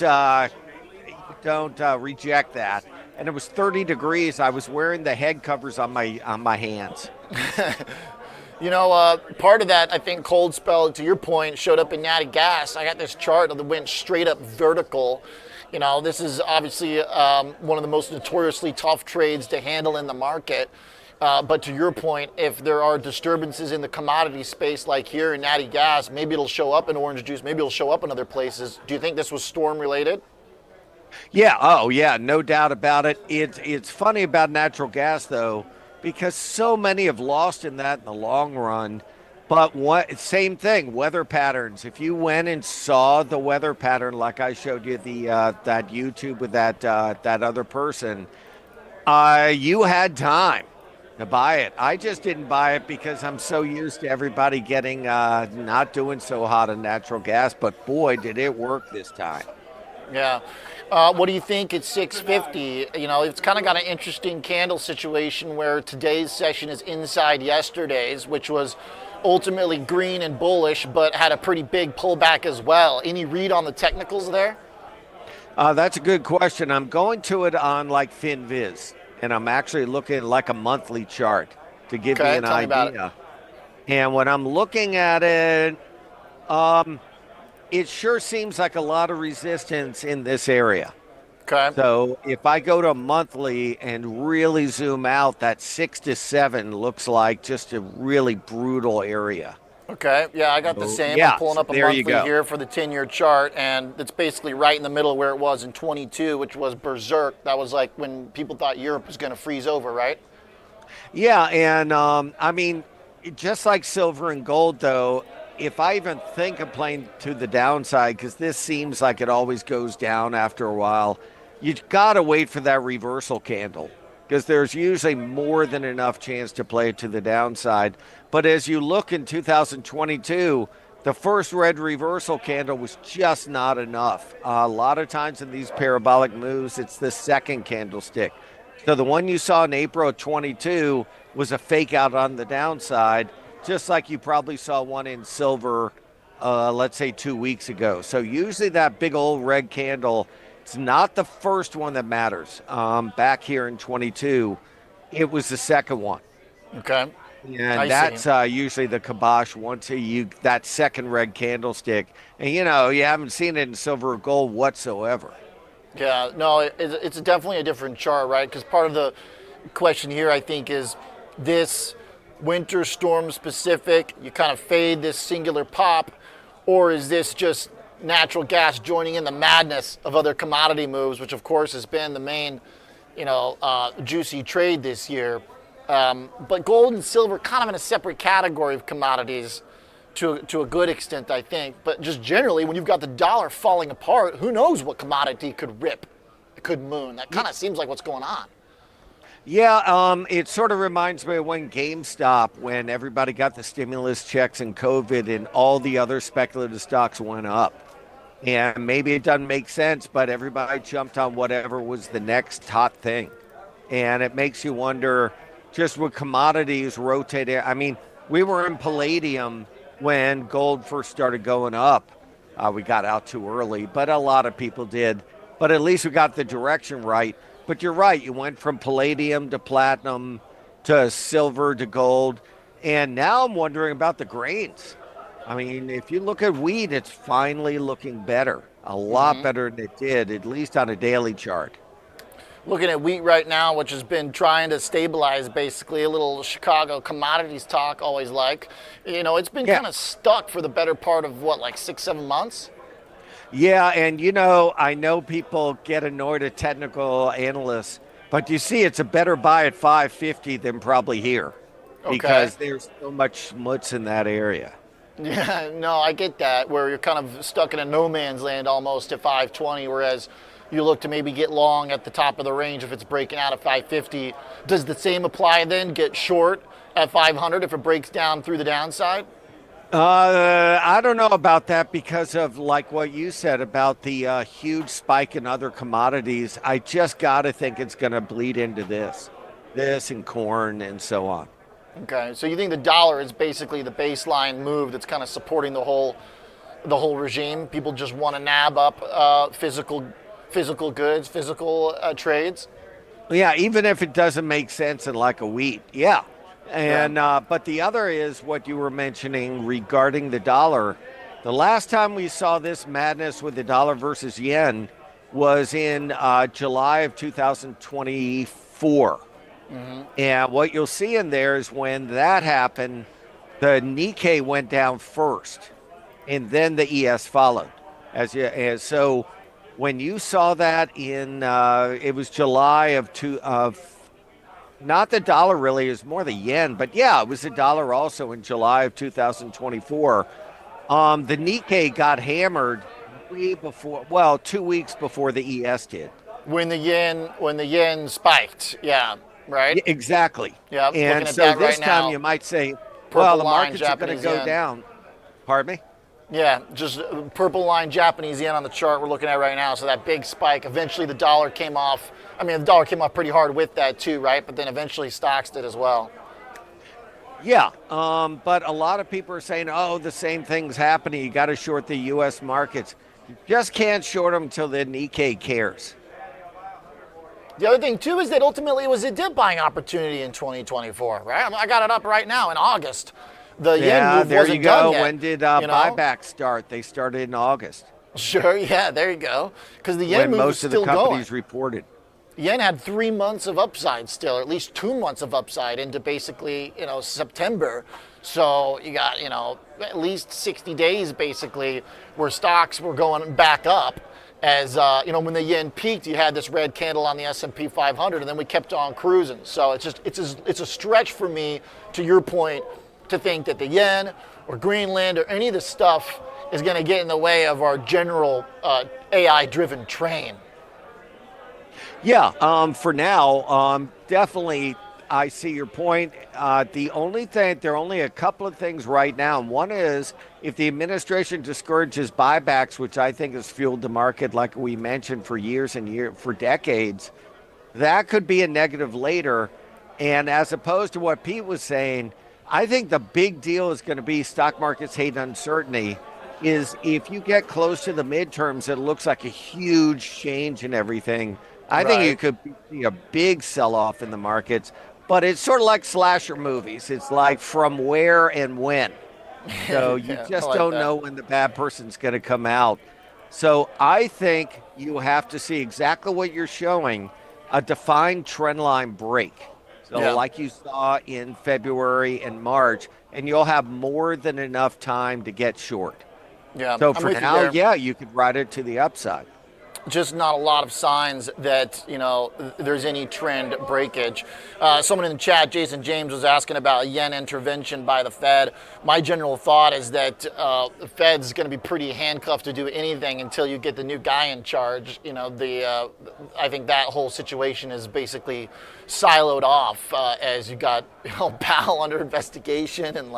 that. And it was 30 degrees. I was wearing the head covers on my hands. Part of that, I think, cold spell, to your point, showed up in natty gas. I got this chart that went straight up vertical. This is obviously one of the most notoriously tough trades to handle in the market. But to your point, if there are disturbances in the commodity space like here in natty gas, maybe it'll show up in orange juice, maybe it'll show up in other places. Do you think this was storm related? Yeah, oh yeah, no doubt about it. It's funny about natural gas though, because so many have lost in that in the long run. But same thing, weather patterns. If you went and saw the weather pattern, like I showed you that YouTube with that other person, you had time to buy it. I just didn't buy it because I'm so used to everybody getting not doing so hot on natural gas. But boy, did it work this time. Yeah. What do you think at 650? It's kind of got an interesting candle situation where today's session is inside yesterday's, which was ultimately green and bullish, but had a pretty big pullback as well. Any read on the technicals there? That's a good question. I'm going to it on like FinViz, and I'm actually looking at like a monthly chart to give you an idea. And when I'm looking at it, it sure seems like a lot of resistance in this area. Okay. So if I go to monthly and really zoom out, that 6 to 7 looks like just a really brutal area. Okay. Yeah, I got the same. Yeah, I'm pulling up a monthly here for the 10-year chart, and it's basically right in the middle where it was in 22, which was berserk. That was like when people thought Europe was going to freeze over, right? Yeah, and I mean, just like silver and gold, though, if I even think of playing to the downside, because this seems like it always goes down after a while, you got to wait for that reversal candle, because there's usually more than enough chance to play it to the downside. But as you look in 2022, the first red reversal candle was just not enough. A lot of times in these parabolic moves, it's the second candlestick. So the one you saw in April of 22 was a fake out on the downside, just like you probably saw one in silver, let's say 2 weeks ago. So usually that big old red candle, it's not the first one that matters. Back here in 22, it was the second one. Okay. And that's usually the kibosh once that second red candlestick. And, you haven't seen it in silver or gold whatsoever. Yeah, no, it's definitely a different chart, right? Because part of the question here, I think, is this winter storm specific, you kind of fade this singular pop, or is this just natural gas joining in the madness of other commodity moves, which of course has been the main, juicy trade this year. But gold and silver kind of in a separate category of commodities to a good extent, I think. But just generally, when you've got the dollar falling apart, who knows what commodity could rip, could moon. That kind of seems like what's going on. Yeah, it sort of reminds me of when GameStop, when everybody got the stimulus checks and COVID and all the other speculative stocks went up. And maybe it doesn't make sense, but everybody jumped on whatever was the next hot thing. And it makes you wonder, just with commodities rotating. I mean, we were in palladium when gold first started going up. We got out too early, but a lot of people did. But at least we got the direction right. But you're right. You went from palladium to platinum to silver to gold. And now I'm wondering about the grains. I mean, if you look at wheat, it's finally looking better. A lot better than it did, at least on a daily chart. Looking at wheat right now, which has been trying to stabilize, basically, a little Chicago commodities talk, always like. It's been kind of stuck for the better part of, 6-7 months? Yeah, and I know people get annoyed at technical analysts, but you see it's a better buy at 550 than probably here because there's so much schmutz in that area. Yeah, no, I get that, where you're kind of stuck in a no man's land almost at 520, whereas you look to maybe get long at the top of the range if it's breaking out at 550. Does the same apply then, get short at 500 if it breaks down through the downside? I don't know about that because of what you said about the huge spike in other commodities. I just got to think it's going to bleed into this and corn and so on. Okay, so you think the dollar is basically the baseline move that's kind of supporting the whole regime? People just want to nab up physical goods, physical trades? Yeah, even if it doesn't make sense in a wheat. Yeah. And but the other is what you were mentioning regarding the dollar. The last time we saw this madness with the dollar versus yen was in July of 2024. And what you'll see in there is when that happened, the Nikkei went down first, and then the ES followed. So when you saw that in it was July of not the dollar really, it was more the yen, but yeah, it was the dollar also in July of 2024. The Nikkei got hammered way before, 2 weeks before the ES did. When the yen spiked, yeah, right? Exactly. Yeah. And so this time you might say, well, the markets are going to go down. Pardon me? Yeah, just purple line Japanese yen on the chart we're looking at right now. So that big spike, eventually the dollar came off. I mean, the dollar came off pretty hard with that too, right? But then eventually stocks did as well. Yeah, but a lot of people are saying, oh, the same thing's happening. You got to short the U.S. markets. You just can't short them until the Nikkei cares. The other thing, too, is that ultimately it was a dip buying opportunity in 2024, right? I got it up right now in August. The yen move there wasn't you go. done yet, When did buybacks start? They started in August. Sure, yeah, there you go. Because the yen when move most was still of the companies going. reported. Yen had 3 months of upside still, or at least 2 months of upside into basically, September. So you got, at least 60 days basically where stocks were going back up. As when the yen peaked, you had this red candle on the S&P 500, and then we kept on cruising. So it's a stretch for me, to your point, to think that the yen or Greenland or any of this stuff is going to get in the way of our general AI-driven train. Yeah, for now, definitely I see your point. There are only a couple of things right now. One is if the administration discourages buybacks, which I think has fueled the market, like we mentioned, for for decades, that could be a negative later. And as opposed to what Pete was saying, I think the big deal is going to be stock markets hate uncertainty. Is if you get close to the midterms, it looks like a huge change in everything. I think you could see a big sell-off in the markets, but it's sort of like slasher movies. It's like from where and when. So you just don't know when the bad person's going to come out. So I think you have to see exactly what you're showing, a defined trend line break. So like you saw in February and March, and you'll have more than enough time to get short. Yeah. So for now, you could ride it to the upside. Just not a lot of signs that, there's any trend breakage. Someone in the chat, Jason James, was asking about a yen intervention by the Fed. My general thought is that the Fed's going to be pretty handcuffed to do anything until you get the new guy in charge. I think that whole situation is basically siloed off as you got Powell under investigation, and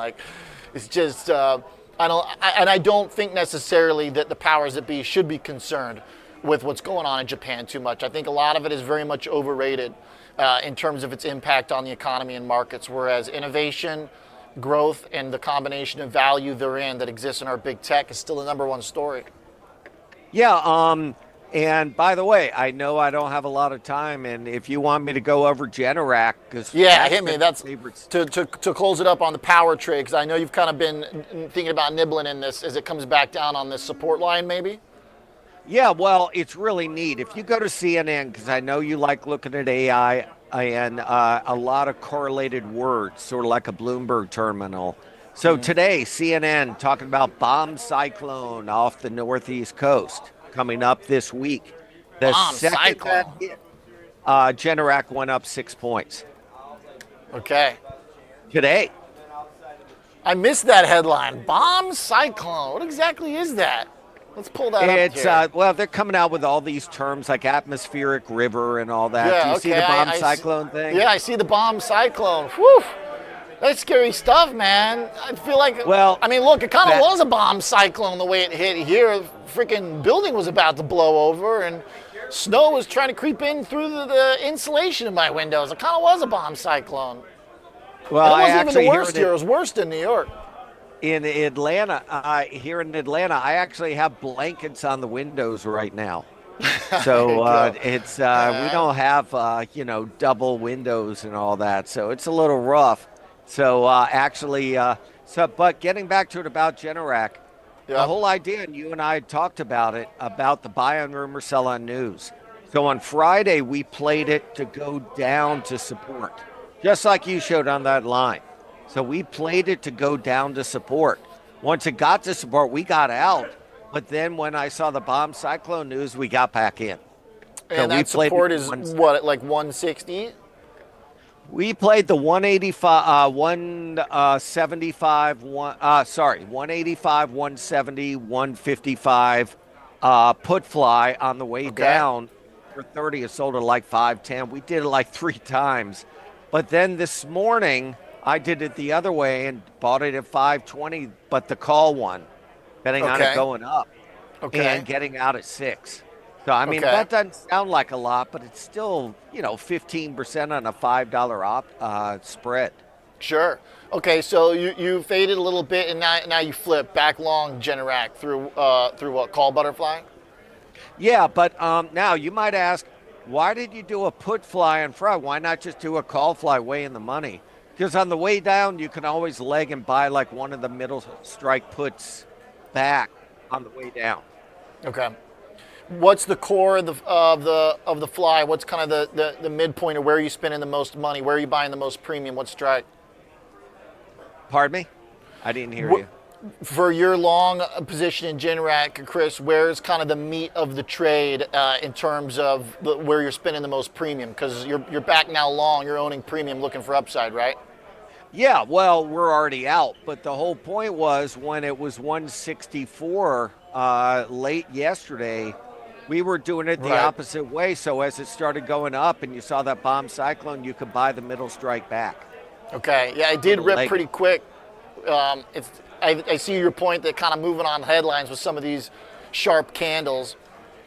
it's just I don't think necessarily that the powers that be should be concerned with what's going on in Japan too much. I think a lot of it is very much overrated in terms of its impact on the economy and markets, whereas innovation, growth, and the combination of value therein that exists in our big tech is still the number one story. Yeah, and by the way, I know I don't have a lot of time, and if you want me to go over Generac, because hit me. That's to close it up on the power trade, because I know you've kind of been thinking about nibbling in this as it comes back down on this support line, maybe. Yeah, well, it's really neat. If you go to CNN, because I know you like looking at AI and a lot of correlated words, sort of like a Bloomberg terminal. So today, CNN talking about bomb cyclone off the northeast coast coming up this week. The second that hit, Generac went up 6 points. Okay. Today. I missed that headline. Bomb cyclone. What exactly is that? Let's pull that up here. Well, they're coming out with all these terms like atmospheric river and all that. Do you see the bomb cyclone thing? Yeah, I see the bomb cyclone. Whew. That's scary stuff, man. I feel like, look, it kind of was a bomb cyclone the way it hit here. A freaking building was about to blow over, and snow was trying to creep in through the insulation in my windows. It kind of was a bomb cyclone. Well, it wasn't even the worst here. It was worse than New York. In Atlanta, here in Atlanta, I actually have blankets on the windows right now. So it's we don't have double windows and all that, so it's a little rough. So but getting back to it about Generac, the whole idea, and you and I had talked about it, about the buy on rumor, sell on news. So on Friday, we played it to go down to support, just like you showed on that line. So we played it to go down to support. Once it got to support, we got out. But then when I saw the bomb cyclone news, we got back in. And that support is what, like 160? We played the 185, 175, 185, 170, 155 put fly on the way down for 30. It sold at like 510. We did it like 3 times. But then this morning, I did it the other way and bought it at 520, but the call one, betting on it going up and getting out at 6. So, I mean, that doesn't sound like a lot, but it's still, 15% on a $5 spread. Sure. Okay, so you faded a little bit, and now you flip back long Generac through what, call butterfly? Yeah, but now you might ask, why did you do a put fly on Friday? Why not just do a call fly way in the money? Because on the way down, you can always leg and buy like one of the middle strike puts back on the way down. Okay. What's the core of the fly? What's kind of the midpoint of where are you spending the most money? Where are you buying the most premium? What strike? Pardon me? I didn't hear you. For your long position in Generac, Chris, where's kind of the meat of the trade in terms of where you're spending the most premium? Because you're back now long, you're owning premium, looking for upside, right? Yeah, well, we're already out. But the whole point was when it was 164 late yesterday, we were doing it the opposite way. So as it started going up and you saw that bomb cyclone, you could buy the middle strike back. Okay, yeah, I did rip pretty quick. I see your point that kind of moving on headlines with some of these sharp candles.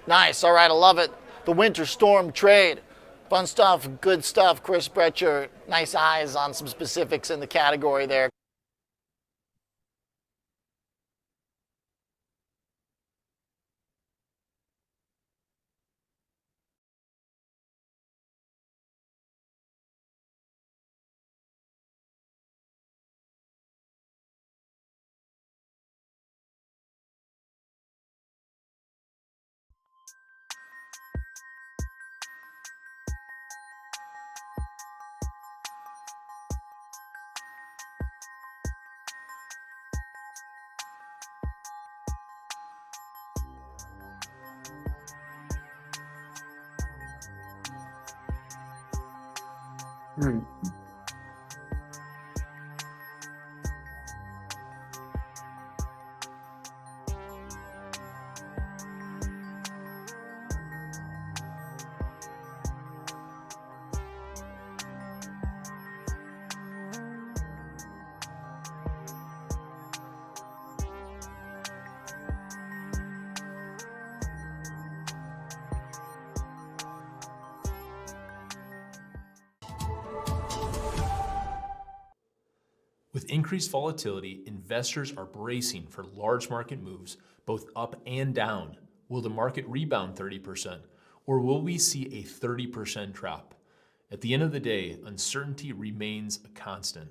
Nice, all right, I love it. The winter storm trade. Fun stuff, good stuff. Chris Brecher, nice eyes on some specifics in the category there. With increased volatility, investors are bracing for large market moves, both up and down. Will the market rebound 30%, or will we see a 30% drop? At the end of the day, uncertainty remains a constant.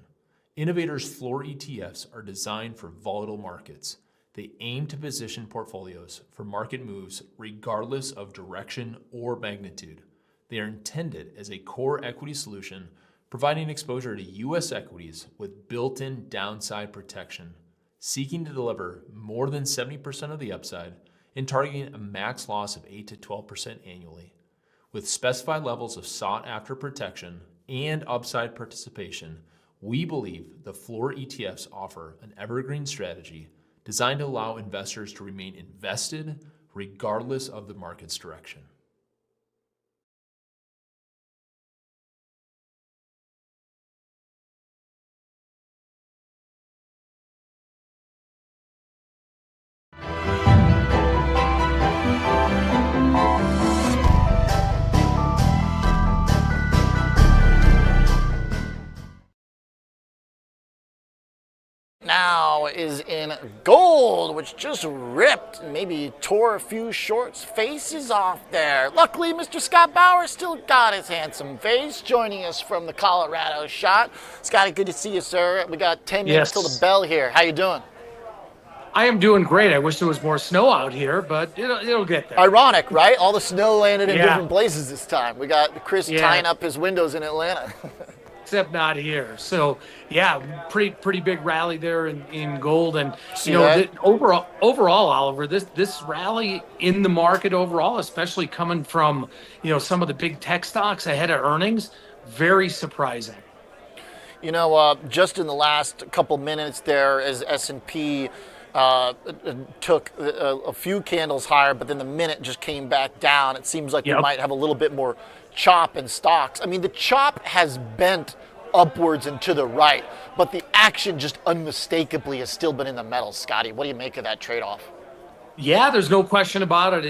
Innovators' floor ETFs are designed for volatile markets. They aim to position portfolios for market moves regardless of direction or magnitude. They are intended as a core equity solution, providing exposure to U.S. equities with built-in downside protection, seeking to deliver more than 70% of the upside and targeting a max loss of 8 to 12% annually. With specified levels of sought-after protection and upside participation, we believe the floor ETFs offer an evergreen strategy designed to allow investors to remain invested regardless of the market's direction. Now now is in gold, which just ripped, maybe tore a few shorts' faces off there. Luckily, Mr. Scott Bauer still got his handsome face, joining us from the Colorado shot. Scotty, good to see you, sir. We got 10 minutes till the bell here. How you doing? I am doing great. I wish there was more snow out here, but it'll get there. Ironic, right? All the snow landed in different places this time. We got Chris tying up his windows in Atlanta. Except not here. So yeah, pretty big rally there in gold, and overall, Oliver, this rally in the market overall, especially coming from some of the big tech stocks ahead of earnings, very surprising. Just in the last couple minutes there, as S&P took a few candles higher, but then the minute just came back down. It seems like we might have a little bit more chop in stocks. I mean, the chop has bent upwards and to the right, but the action just unmistakably has still been in the metals. Scotty, what do you make of that trade-off? Yeah, there's no question about it.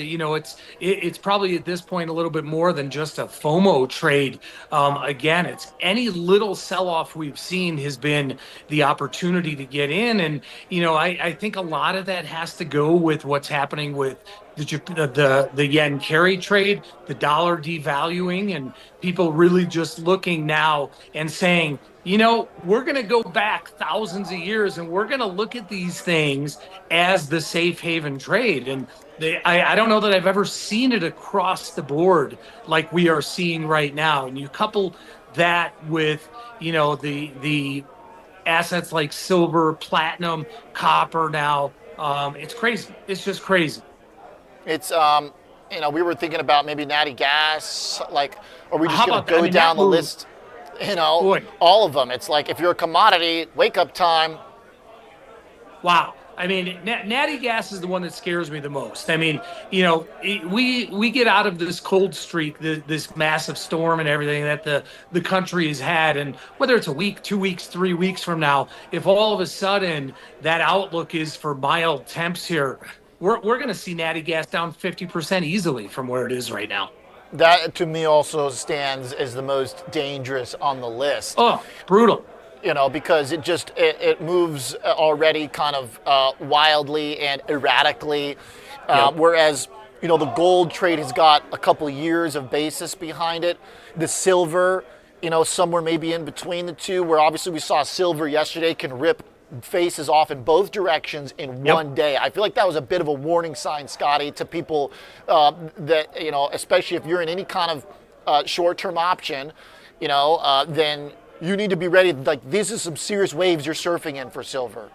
It's probably at this point a little bit more than just a FOMO trade. Again, it's any little sell-off we've seen has been the opportunity to get in, and I think a lot of that has to go with what's happening with the yen carry trade, the dollar devaluing, and people really just looking now and saying, we're going to go back thousands of years and we're going to look at these things as the safe haven trade. And I don't know that I've ever seen it across the board like we are seeing right now. And you couple that with, the assets like silver, platinum, copper now, it's crazy. It's just crazy. It's, we were thinking about maybe natty gas, like, are we just going to go down the list? All of them. It's like if you're a commodity, wake up time. Wow. I mean, natty gas is the one that scares me the most. I mean, we get out of this cold streak, this massive storm and everything that the country has had. And whether it's a week, 2 weeks, 3 weeks from now, if all of a sudden that outlook is for mild temps here, we're going to see natty gas down 50% easily from where it is right now. That, to me, also stands as the most dangerous on the list. Oh, brutal. Because it moves already kind of wildly and erratically, whereas, the gold trade has got a couple of years of basis behind it. The silver, somewhere maybe in between the two, where obviously we saw silver yesterday can rip faces off in both directions in one day. I feel like that was a bit of a warning sign, Scotty, to people that, especially if you're in any kind of short-term option, then you need to be ready. Like, these are some serious waves you're surfing in for silver.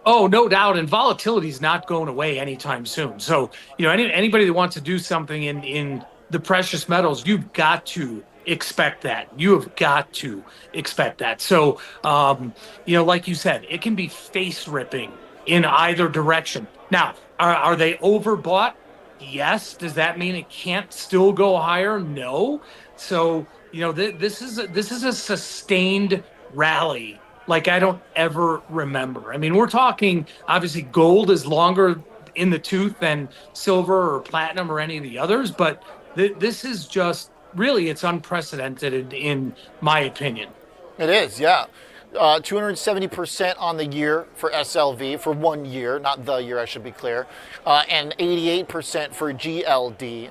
Oh, no doubt. And volatility is not going away anytime soon. So, anybody that wants to do something in the precious metals, you've got to expect that. You have got to expect that. So, like you said, it can be face ripping in either direction. Now, are they overbought? Yes. Does that mean it can't still go higher? No. So, this is a sustained rally like I don't ever remember. I mean, we're talking, obviously, gold is longer in the tooth than silver or platinum or any of the others, but this is just, really, it's unprecedented in my opinion. It is, yeah. 270% on the year for SLV for 1 year, not the year, I should be clear, and 88% for GLD.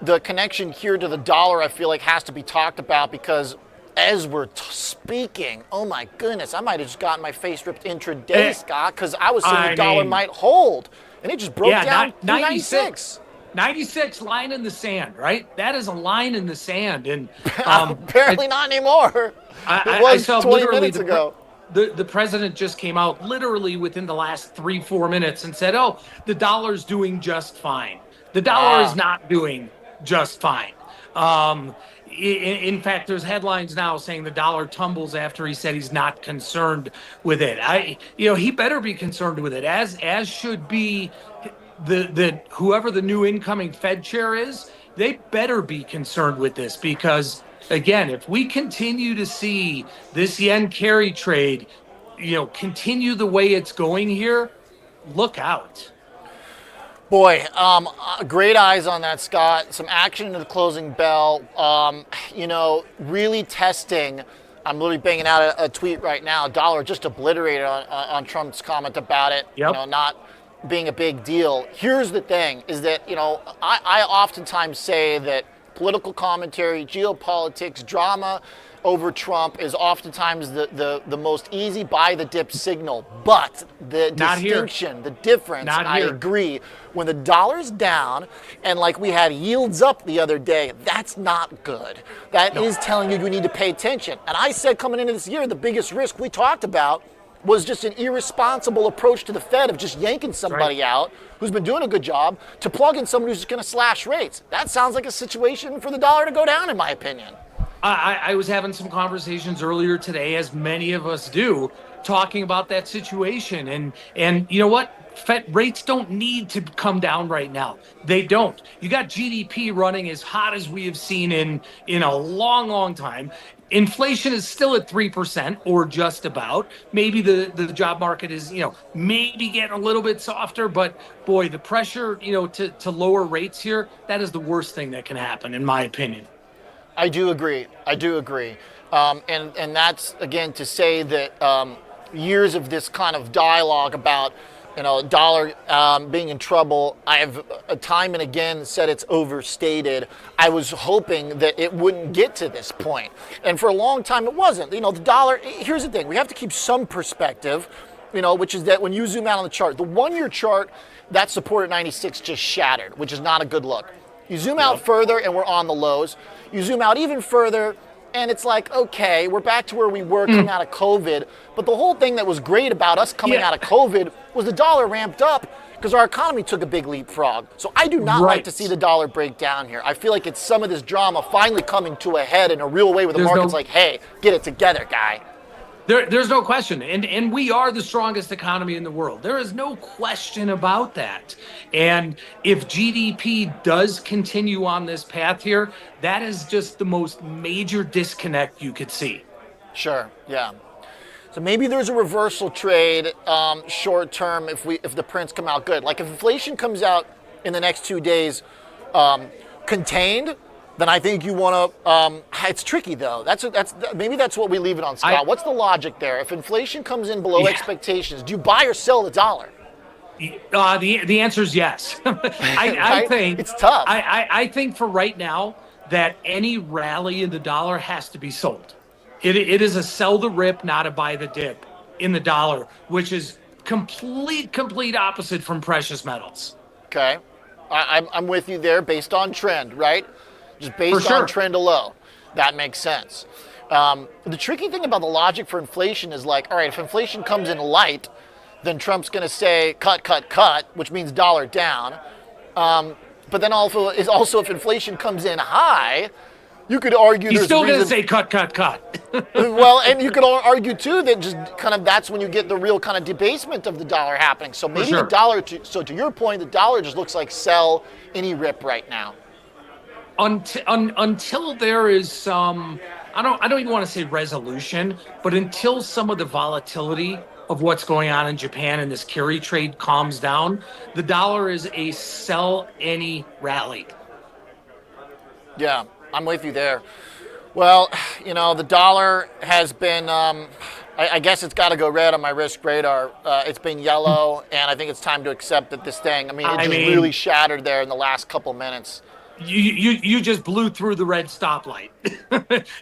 The connection here to the dollar, I feel like, has to be talked about because as we're speaking, oh my goodness, I might have just gotten my face ripped intraday, Scott, because I was saying the dollar might hold, and it just broke down 96. 96 line in the sand, right? That is a line in the sand. And apparently not anymore. I saw 20 minutes ago. The president just came out literally within the last 3-4 minutes and said, oh, the dollar's doing just fine. The dollar is not doing just fine. In fact, there's headlines now saying the dollar tumbles after he said he's not concerned with it. He better be concerned with it, as should be the whoever the new incoming Fed chair is. They better be concerned with this because, again, if we continue to see this yen carry trade, continue the way it's going here, look out. Boy, great eyes on that, Scott. Some action into the closing bell. Really testing I'm literally banging out a tweet right now. Dollar just obliterated on Trump's comment about it. Yep. Not being a big deal. Here's the thing: is that I oftentimes say that political commentary, geopolitics, drama over Trump is oftentimes the most easy buy the dip signal. But the distinction, the difference, I agree. When the dollar's down and like we had yields up the other day, that's not good. That is telling you need to pay attention. And I said coming into this year, the biggest risk we talked about was just an irresponsible approach to the Fed of just yanking somebody out who's been doing a good job to plug in somebody who's just going to slash rates. That sounds like a situation for the dollar to go down, in my opinion. I was having some conversations earlier today, as many of us do, talking about that situation. And you know what? Fed rates don't need to come down right now. They don't. You got GDP running as hot as we have seen in a long, long time. Inflation is still at 3% or just about. Maybe the job market is, maybe getting a little bit softer, but boy, the pressure, to lower rates here, that is the worst thing that can happen, in my opinion. I do agree. And that's, again, to say that years of this kind of dialogue about, dollar being in trouble, I have time and again said it's overstated. I was hoping that it wouldn't get to this point. And for a long time, it wasn't. The dollar, here's the thing. We have to keep some perspective, which is that when you zoom out on the chart, the 1-year chart, that support at 96 just shattered, which is not a good look. You zoom out further and we're on the lows. You zoom out even further and it's like, okay, we're back to where we were coming out of COVID. But the whole thing that was great about us coming out of COVID was the dollar ramped up because our economy took a big leapfrog. So I do not like to see the dollar break down here. I feel like it's some of this drama finally coming to a head in a real way where the market's like, hey, get it together, guy. There's no question. And we are the strongest economy in the world. There is no question about that. And if GDP does continue on this path here, that is just the most major disconnect you could see. Sure, yeah. So maybe there's a reversal trade short term if the prints come out good. Like if inflation comes out in the next 2 days contained, then I think you want to. It's tricky though. Maybe that's what we leave it on, Scott. What's the logic there? If inflation comes in below expectations, do you buy or sell the dollar? The answer is yes. I think it's tough. I think for right now that any rally in the dollar has to be sold. It is a sell the rip, not a buy the dip in the dollar, which is complete opposite from precious metals. Okay, I'm with you there based on trend, right? Just based on trend alone. That makes sense. The tricky thing about the logic for inflation is like, all right, if inflation comes in light, then Trump's going to say cut, which means dollar down. But then also if inflation comes in high, you could argue he's still going to say cut. Well, and you could argue too that just kind of that's when you get the real kind of debasement of the dollar happening. So maybe the dollar. So to your point, the dollar just looks like sell any rip right now. Until there is some, I don't even want to say resolution, but until some of the volatility of what's going on in Japan and this carry trade calms down, the dollar is a sell any rally. Yeah, I'm with you there. Well, the dollar has been, I guess it's got to go red on my risk radar. It's been yellow, and I think it's time to accept that this thing, it just really shattered there in the last couple minutes. You just blew through the red stoplight.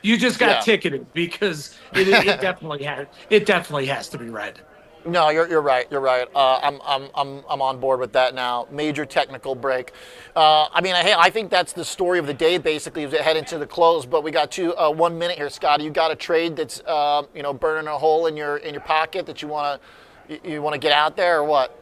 You just got ticketed because it definitely has to be red. No, you're right. I'm on board with that now. Major technical break. I think that's the story of the day basically as we head into the close. But we got 1 minute here, Scott. You got a trade that's burning a hole in your pocket that you want to get out there or what?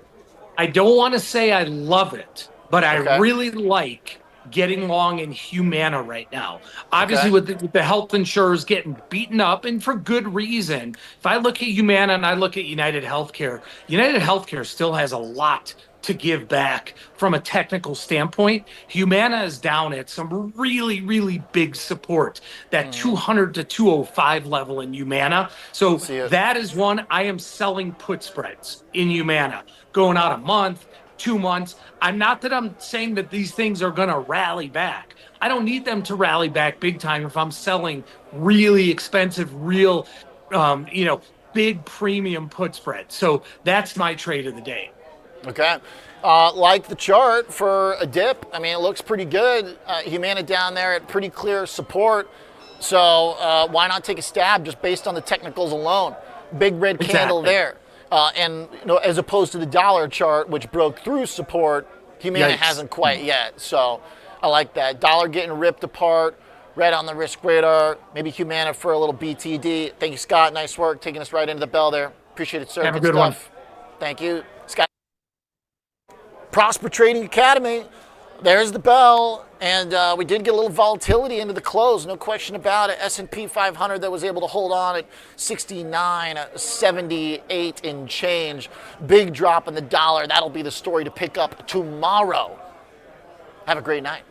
I don't want to say I love it, but I really like getting long in Humana right now. Obviously, with the health insurers getting beaten up, and for good reason. If I look at Humana and I look at United Healthcare still has a lot to give back from a technical standpoint. Humana is down at some really, really big support, that 200 to 205 level in Humana. So that is one I am selling put spreads in Humana, going out a month, 2 months. I'm saying that these things are going to rally back. I don't need them to rally back big time if I'm selling really expensive, real, big premium put spread. So that's my trade of the day. Okay. Like the chart for a dip. I mean, it looks pretty good. Humana down there at pretty clear support. So why not take a stab just based on the technicals alone? Big red candle there. And as opposed to the dollar chart, which broke through support, Humana hasn't quite yet. So I like that. Dollar getting ripped apart, red on the risk radar. Maybe Humana for a little BTD. Thank you, Scott. Nice work taking us right into the bell there. Appreciate it, sir. Have a good one. Thank you, Scott. Prosper Trading Academy. There's the bell. And we did get a little volatility into the close, no question about it. S&P 500 that was able to hold on at 69.78 and change. Big drop in the dollar. That'll be the story to pick up tomorrow. Have a great night.